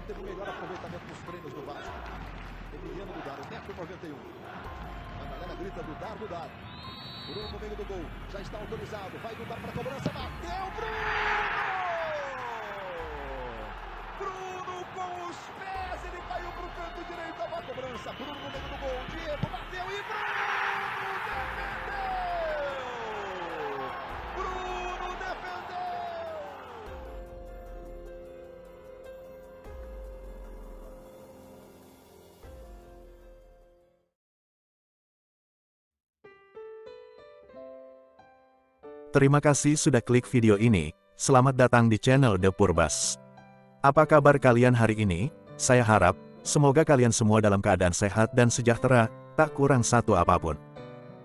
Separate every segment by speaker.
Speaker 1: teve melhor aproveitamento nos treinos do Vasco. Emiliano Dudar, o metro 91. A galera grita Dudar, Dudar. Bruno no meio do gol, já está autorizado. Vai Dudar para a cobrança, bateu, Bruno! Bruno com os pés, ele caiu para o canto direito, a cobrança. Bruno no meio do gol, Diego bateu e Bruno defendeu! Bruno defendeu!
Speaker 2: Terima kasih sudah klik video ini. Selamat datang di channel The Purbas. Apa kabar kalian hari ini? Saya harap semoga kalian semua dalam keadaan sehat dan sejahtera, tak kurang satu apapun.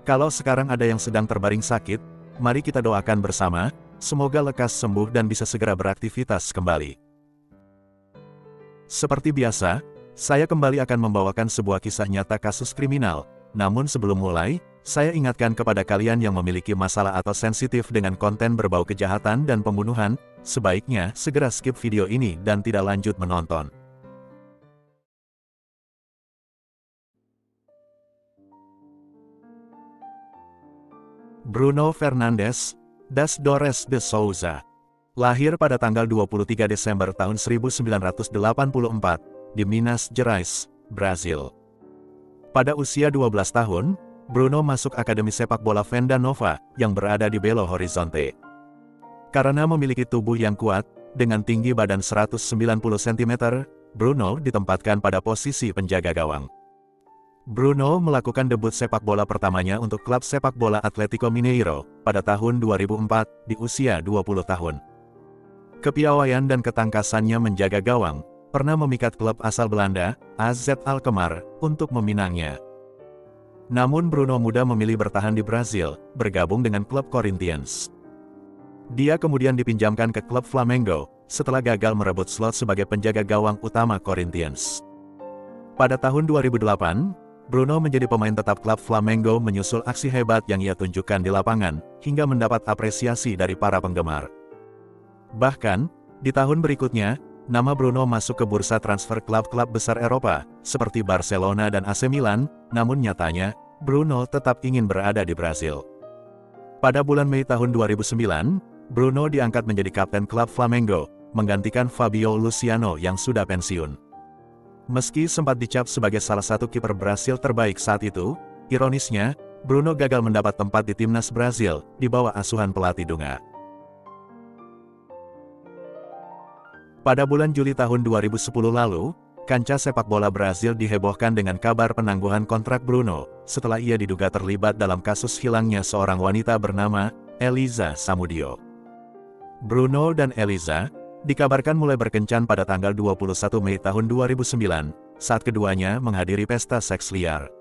Speaker 2: Kalau sekarang ada yang sedang terbaring sakit, mari kita doakan bersama, semoga lekas sembuh dan bisa segera beraktivitas kembali. Seperti biasa, saya kembali akan membawakan sebuah kisah nyata kasus kriminal. Namun sebelum mulai, saya ingatkan kepada kalian yang memiliki masalah atau sensitif dengan konten berbau kejahatan dan pembunuhan, sebaiknya segera skip video ini dan tidak lanjut menonton. Bruno Fernandes das Dores de Souza lahir pada tanggal 23 Desember tahun 1984 di Minas Gerais, Brasil. Pada usia 12 tahun, Bruno masuk Akademi Sepak Bola Venda Nova yang berada di Belo Horizonte. Karena memiliki tubuh yang kuat, dengan tinggi badan 190 cm, Bruno ditempatkan pada posisi penjaga gawang. Bruno melakukan debut sepak bola pertamanya untuk klub sepak bola Atlético Mineiro pada tahun 2004 di usia 20 tahun. Kepiawaian dan ketangkasannya menjaga gawang pernah memikat klub asal Belanda, AZ Alkmaar, untuk meminangnya. Namun Bruno muda memilih bertahan di Brasil, bergabung dengan klub Corinthians. Dia kemudian dipinjamkan ke klub Flamengo, setelah gagal merebut slot sebagai penjaga gawang utama Corinthians. Pada tahun 2008, Bruno menjadi pemain tetap klub Flamengo menyusul aksi hebat yang ia tunjukkan di lapangan, hingga mendapat apresiasi dari para penggemar. Bahkan, di tahun berikutnya, nama Bruno masuk ke bursa transfer klub-klub besar Eropa, seperti Barcelona dan AC Milan, namun nyatanya, Bruno tetap ingin berada di Brasil. Pada bulan Mei tahun 2009, Bruno diangkat menjadi kapten klub Flamengo, menggantikan Fabio Luciano yang sudah pensiun. Meski sempat dicap sebagai salah satu kiper Brasil terbaik saat itu, ironisnya, Bruno gagal mendapat tempat di timnas Brasil, di bawah asuhan pelatih Dunga. Pada bulan Juli tahun 2010 lalu, kancah sepak bola Brasil dihebohkan dengan kabar penangguhan kontrak Bruno, setelah ia diduga terlibat dalam kasus hilangnya seorang wanita bernama Elisa Samudio. Bruno dan Elisa dikabarkan mulai berkencan pada tanggal 21 Mei tahun 2009, saat keduanya menghadiri pesta seks liar.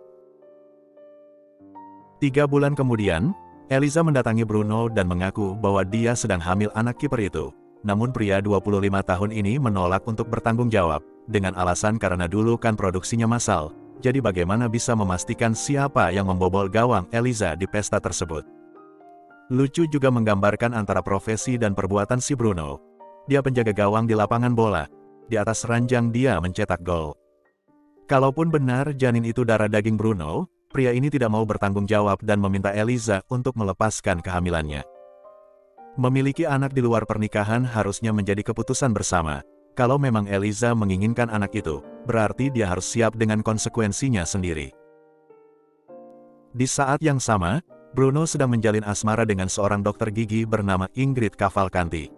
Speaker 2: 3 bulan kemudian, Elisa mendatangi Bruno dan mengaku bahwa dia sedang hamil anak kiper itu. Namun pria 25 tahun ini menolak untuk bertanggung jawab, dengan alasan karena dulu kan produksinya massal, jadi bagaimana bisa memastikan siapa yang membobol gawang Elisa di pesta tersebut. Lucu juga menggambarkan antara profesi dan perbuatan si Bruno. Dia penjaga gawang di lapangan bola, di atas ranjang dia mencetak gol. Kalaupun benar janin itu darah daging Bruno, pria ini tidak mau bertanggung jawab dan meminta Elisa untuk melepaskan kehamilannya. Memiliki anak di luar pernikahan harusnya menjadi keputusan bersama. Kalau memang Elisa menginginkan anak itu, berarti dia harus siap dengan konsekuensinya sendiri. Di saat yang sama, Bruno sedang menjalin asmara dengan seorang dokter gigi bernama Ingrid Cavalcanti.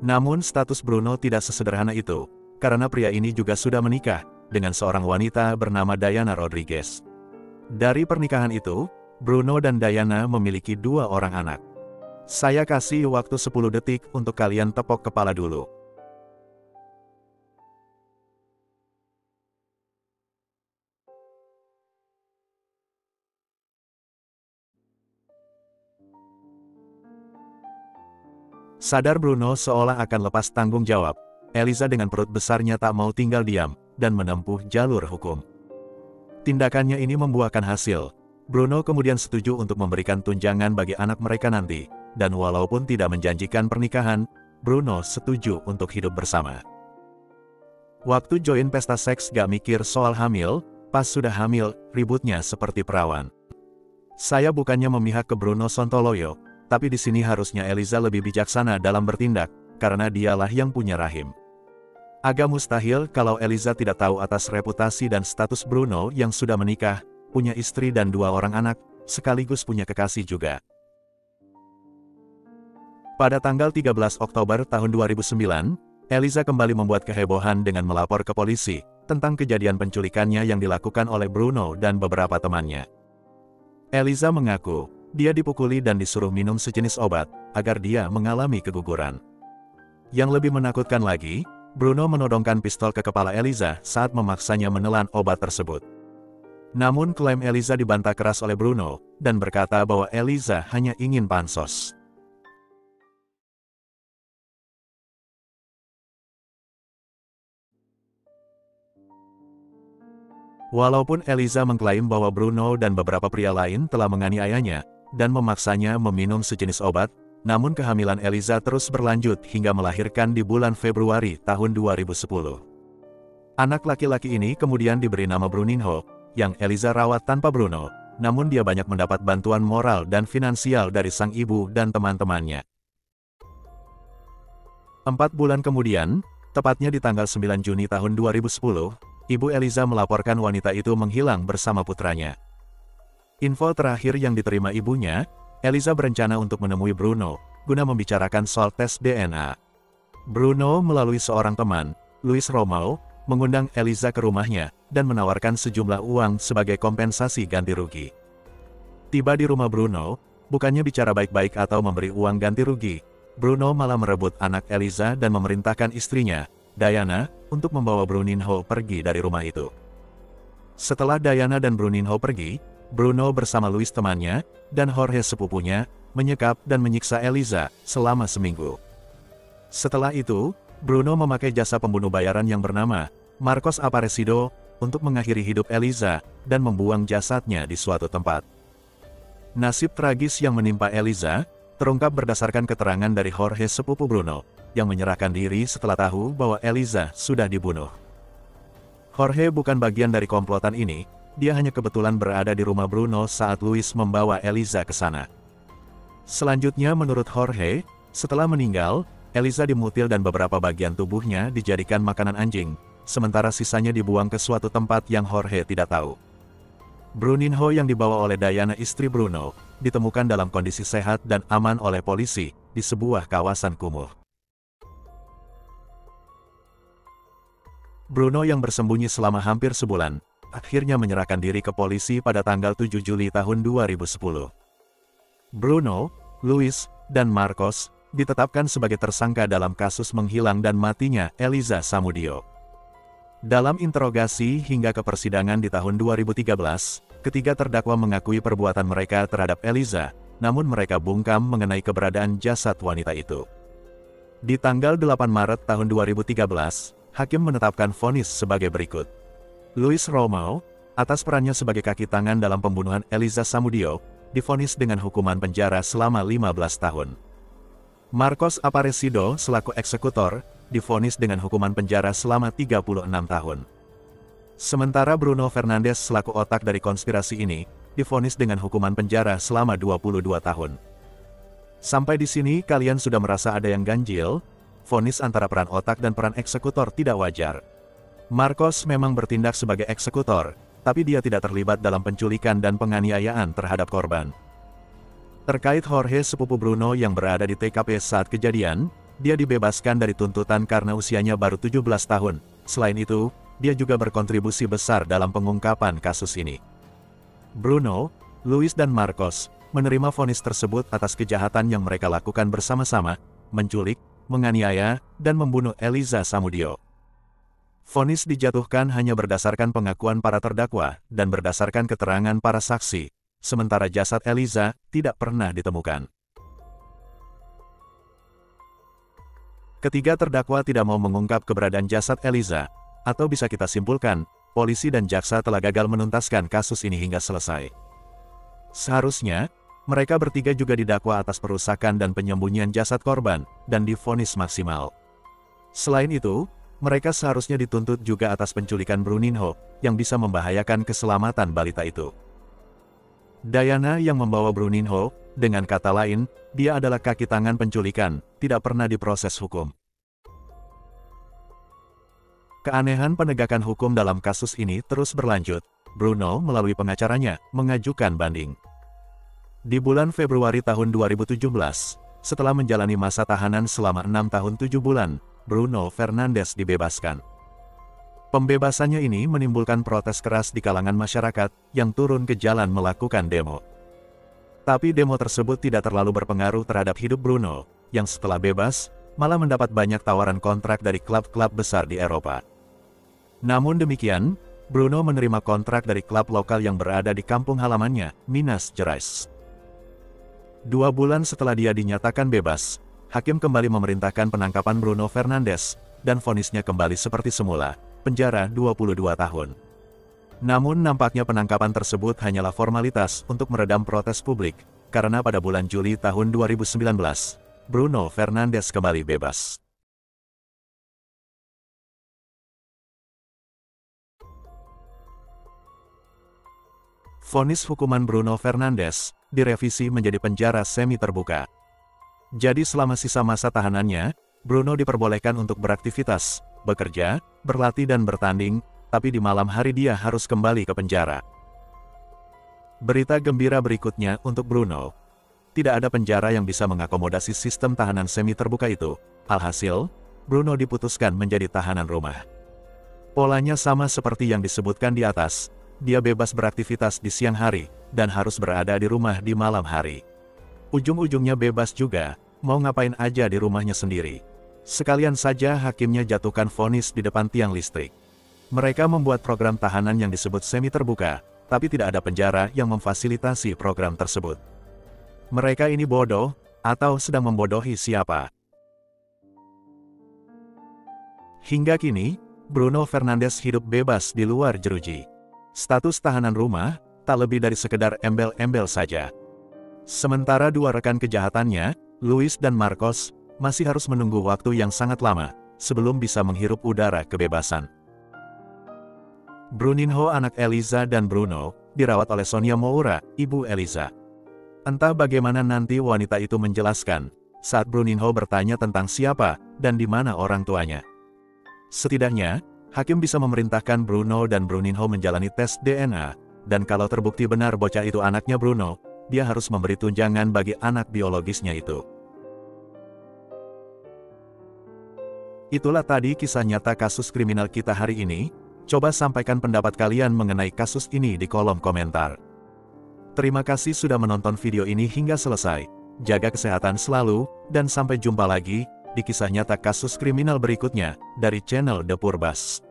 Speaker 2: Namun status Bruno tidak sesederhana itu, karena pria ini juga sudah menikah dengan seorang wanita bernama Diana Rodriguez. Dari pernikahan itu, Bruno dan Diana memiliki 2 orang anak. Saya kasih waktu 10 detik untuk kalian tepok kepala dulu. Sadar Bruno seolah akan lepas tanggung jawab, Elisa dengan perut besarnya tak mau tinggal diam, dan menempuh jalur hukum. Tindakannya ini membuahkan hasil. Bruno kemudian setuju untuk memberikan tunjangan bagi anak mereka nanti. Dan walaupun tidak menjanjikan pernikahan, Bruno setuju untuk hidup bersama. Waktu join pesta seks gak mikir soal hamil, pas sudah hamil, ributnya seperti perawan. Saya bukannya memihak ke Bruno Sontoloyo, tapi di sini harusnya Eliza lebih bijaksana dalam bertindak, karena dialah yang punya rahim. Agak mustahil kalau Eliza tidak tahu atas reputasi dan status Bruno yang sudah menikah, punya istri dan 2 orang anak, sekaligus punya kekasih juga. Pada tanggal 13 Oktober tahun 2009, Eliza kembali membuat kehebohan dengan melapor ke polisi tentang kejadian penculikannya yang dilakukan oleh Bruno dan beberapa temannya. Eliza mengaku, dia dipukuli dan disuruh minum sejenis obat, agar dia mengalami keguguran. Yang lebih menakutkan lagi, Bruno menodongkan pistol ke kepala Eliza saat memaksanya menelan obat tersebut. Namun klaim Eliza dibantah keras oleh Bruno, dan berkata bahwa Eliza hanya ingin pansos. Walaupun Eliza mengklaim bahwa Bruno dan beberapa pria lain telah menganiayanya, dan memaksanya meminum sejenis obat, namun kehamilan Eliza terus berlanjut hingga melahirkan di bulan Februari tahun 2010. Anak laki-laki ini kemudian diberi nama Bruninho, yang Eliza rawat tanpa Bruno, namun dia banyak mendapat bantuan moral dan finansial dari sang ibu dan teman-temannya. 4 bulan kemudian, tepatnya di tanggal 9 Juni tahun 2010, Ibu Eliza melaporkan wanita itu menghilang bersama putranya. Info terakhir yang diterima ibunya, Eliza berencana untuk menemui Bruno, guna membicarakan soal tes DNA. Bruno melalui seorang teman, Luis Romao, mengundang Eliza ke rumahnya, dan menawarkan sejumlah uang sebagai kompensasi ganti rugi. Tiba di rumah Bruno, bukannya bicara baik-baik atau memberi uang ganti rugi, Bruno malah merebut anak Eliza dan memerintahkan istrinya, Diana, untuk membawa Bruninho pergi dari rumah itu. Setelah Diana dan Bruninho pergi, Bruno bersama Luis temannya, dan Jorge sepupunya, menyekap dan menyiksa Eliza selama seminggu. Setelah itu, Bruno memakai jasa pembunuh bayaran yang bernama Marcos Aparecido untuk mengakhiri hidup Eliza dan membuang jasadnya di suatu tempat. Nasib tragis yang menimpa Eliza terungkap berdasarkan keterangan dari Jorge sepupu Bruno, yang menyerahkan diri setelah tahu bahwa Eliza sudah dibunuh. Jorge bukan bagian dari komplotan ini, dia hanya kebetulan berada di rumah Bruno saat Luis membawa Eliza ke sana. Selanjutnya menurut Jorge, setelah meninggal, Eliza dimutil dan beberapa bagian tubuhnya dijadikan makanan anjing, sementara sisanya dibuang ke suatu tempat yang Jorge tidak tahu. Bruninho yang dibawa oleh Diana istri Bruno, ditemukan dalam kondisi sehat dan aman oleh polisi, di sebuah kawasan kumuh. Bruno yang bersembunyi selama hampir sebulan, akhirnya menyerahkan diri ke polisi pada tanggal 7 Juli tahun 2010. Bruno, Luis, dan Marcos ditetapkan sebagai tersangka dalam kasus menghilang dan matinya Eliza Samudio. Dalam interogasi hingga ke persidangan di tahun 2013, ketiga terdakwa mengakui perbuatan mereka terhadap Eliza, namun mereka bungkam mengenai keberadaan jasad wanita itu. Di tanggal 8 Maret tahun 2013, Hakim menetapkan vonis sebagai berikut. Luis Romao, atas perannya sebagai kaki tangan dalam pembunuhan Eliza Samudio, divonis dengan hukuman penjara selama 15 tahun. Marcos Aparecido selaku eksekutor, divonis dengan hukuman penjara selama 36 tahun. Sementara Bruno Fernandes selaku otak dari konspirasi ini, divonis dengan hukuman penjara selama 22 tahun. Sampai di sini kalian sudah merasa ada yang ganjil? Vonis antara peran otak dan peran eksekutor tidak wajar. Marcos memang bertindak sebagai eksekutor, tapi dia tidak terlibat dalam penculikan dan penganiayaan terhadap korban. Terkait Jorge sepupu Bruno yang berada di TKP saat kejadian, dia dibebaskan dari tuntutan karena usianya baru 17 tahun. Selain itu, dia juga berkontribusi besar dalam pengungkapan kasus ini. Bruno, Luis dan Marcos menerima vonis tersebut atas kejahatan yang mereka lakukan bersama-sama, menculik, menganiaya, dan membunuh Eliza Samudio. Vonis dijatuhkan hanya berdasarkan pengakuan para terdakwa dan berdasarkan keterangan para saksi, sementara jasad Eliza tidak pernah ditemukan. Ketiga terdakwa tidak mau mengungkap keberadaan jasad Eliza, atau bisa kita simpulkan, polisi dan jaksa telah gagal menuntaskan kasus ini hingga selesai. Seharusnya, mereka bertiga juga didakwa atas perusakan dan penyembunyian jasad korban, dan divonis maksimal. Selain itu, mereka seharusnya dituntut juga atas penculikan Bruninho, yang bisa membahayakan keselamatan balita itu. Diana yang membawa Bruninho, dengan kata lain, dia adalah kaki tangan penculikan, tidak pernah diproses hukum. Keanehan penegakan hukum dalam kasus ini terus berlanjut. Bruno melalui pengacaranya, mengajukan banding. Di bulan Februari tahun 2017, setelah menjalani masa tahanan selama 6 tahun 7 bulan, Bruno Fernandes dibebaskan. Pembebasannya ini menimbulkan protes keras di kalangan masyarakat yang turun ke jalan melakukan demo. Tapi demo tersebut tidak terlalu berpengaruh terhadap hidup Bruno, yang setelah bebas, malah mendapat banyak tawaran kontrak dari klub-klub besar di Eropa. Namun demikian, Bruno menerima kontrak dari klub lokal yang berada di kampung halamannya, Minas Gerais. 2 bulan setelah dia dinyatakan bebas, hakim kembali memerintahkan penangkapan Bruno Fernandes, dan vonisnya kembali seperti semula, penjara 22 tahun. Namun nampaknya penangkapan tersebut hanyalah formalitas untuk meredam protes publik, karena pada bulan Juli tahun 2019, Bruno Fernandes kembali bebas. Vonis hukuman Bruno Fernandes direvisi menjadi penjara semi terbuka. Jadi selama sisa masa tahanannya, Bruno diperbolehkan untuk beraktivitas, bekerja, berlatih dan bertanding, tapi di malam hari dia harus kembali ke penjara. Berita gembira berikutnya untuk Bruno. Tidak ada penjara yang bisa mengakomodasi sistem tahanan semi terbuka itu. Alhasil, Bruno diputuskan menjadi tahanan rumah. Polanya sama seperti yang disebutkan di atas. Dia bebas beraktivitas di siang hari, dan harus berada di rumah di malam hari. Ujung-ujungnya bebas juga, mau ngapain aja di rumahnya sendiri. Sekalian saja hakimnya jatuhkan vonis di depan tiang listrik. Mereka membuat program tahanan yang disebut semi terbuka, tapi tidak ada penjara yang memfasilitasi program tersebut. Mereka ini bodoh, atau sedang membodohi siapa? Hingga kini, Bruno Fernandes hidup bebas di luar jeruji. Status tahanan rumah, tak lebih dari sekedar embel-embel saja. Sementara 2 rekan kejahatannya, Luis dan Marcos, masih harus menunggu waktu yang sangat lama, sebelum bisa menghirup udara kebebasan. Bruninho anak Eliza dan Bruno, dirawat oleh Sonia Moura, ibu Eliza. Entah bagaimana nanti wanita itu menjelaskan, saat Bruninho bertanya tentang siapa, dan di mana orang tuanya. Setidaknya, hakim bisa memerintahkan Bruno dan Bruninho menjalani tes DNA, dan kalau terbukti benar bocah itu anaknya Bruno, dia harus memberi tunjangan bagi anak biologisnya itu. Itulah tadi kisah nyata kasus kriminal kita hari ini. Coba sampaikan pendapat kalian mengenai kasus ini di kolom komentar. Terima kasih sudah menonton video ini hingga selesai. Jaga kesehatan selalu, dan sampai jumpa lagi di kisah nyata kasus kriminal berikutnya dari channel The Purbas.